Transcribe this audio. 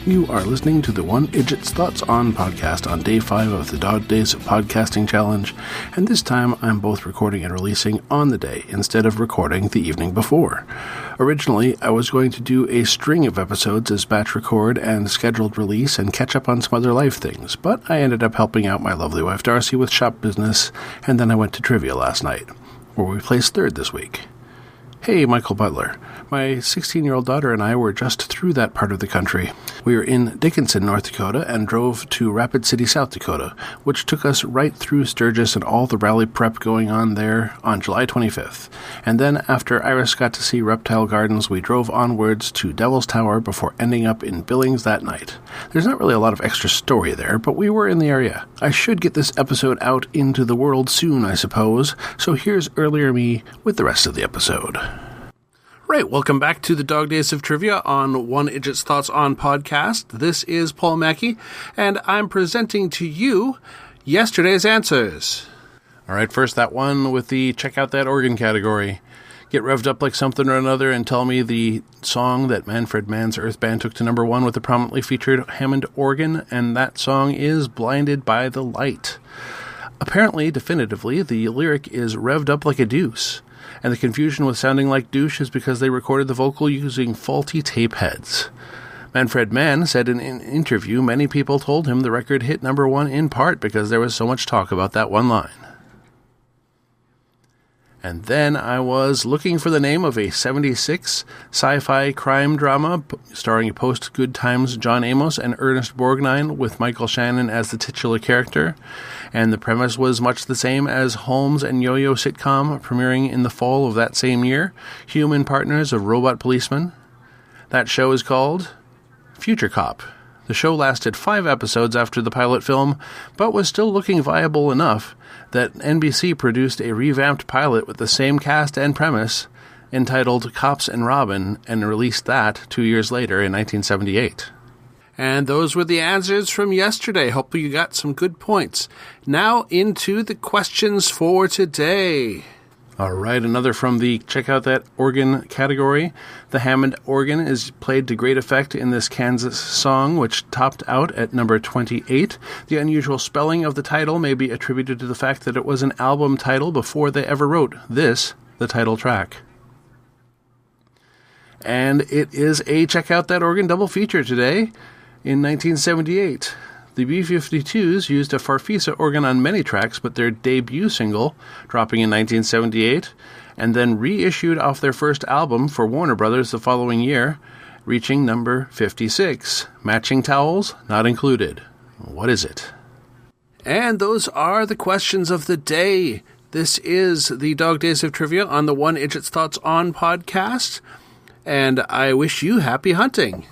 You are listening to the One Idjit's Thoughts On podcast on day 5 of the Dog Days of Podcasting Challenge, and this time I'm both recording and releasing on the day instead of recording the evening before. Originally, I was going to do a string of episodes as batch record and scheduled release and catch up on some other life things, but I ended up helping out my lovely wife Darcy with shop business, and then I went to trivia last night, where we placed third this week. Hey, Michael Butler. My 16-year-old daughter and I were just through that part of the country. We were in Dickinson, North Dakota, and drove to Rapid City, South Dakota, which took us right through Sturgis and all the rally prep going on there on July 25th. And then, after Iris got to see Reptile Gardens, we drove onwards to Devil's Tower before ending up in Billings that night. There's not really a lot of extra story there, but we were in the area. I should get this episode out into the world soon, I suppose, so here's earlier me with the rest of the episode. Right, welcome back to the Dog Days of Trivia on One Idjit's Thoughts On podcast. This is Paul Mackey, and I'm presenting to you yesterday's answers. All right, first that one with the check out that organ category. Get revved up like something or another and tell me the song that Manfred Mann's Earth Band took to number 1 with the prominently featured Hammond organ, and that song is Blinded by the Light. Apparently, definitively, the lyric is revved up like a deuce. And the confusion with sounding like douche is because they recorded the vocal using faulty tape heads. Manfred Mann said in an interview many people told him the record hit number 1 in part because there was so much talk about that one line. And then I was looking for the name of a 76 sci-fi crime drama starring post-Good Times John Amos and Ernest Borgnine with Michael Shannon as the titular character. And the premise was much the same as Holmes and Yo-Yo sitcom premiering in the fall of that same year, Human Partners of Robot Policemen. That show is called Future Cop. The show lasted 5 episodes after the pilot film, but was still looking viable enough that NBC produced a revamped pilot with the same cast and premise entitled Cops and Robin and released that 2 years later in 1978. And those were the answers from yesterday. Hope you got some good points. Now into the questions for today. All right, another from the check out that organ category. The Hammond organ is played to great effect in this Kansas song, which topped out at number 28. The unusual spelling of the title may be attributed to the fact that it was an album title before they ever wrote this, the title track. And it is a check out that organ double feature today. In 1978, the B-52s used a Farfisa organ on many tracks, but their debut single, dropping in 1978, and then reissued off their first album for Warner Brothers the following year, reaching number 56. Matching towels not included. What is it? And those are the questions of the day. This is the Dog Days of Trivia on the One Idjit's Thoughts On podcast, and I wish you happy hunting.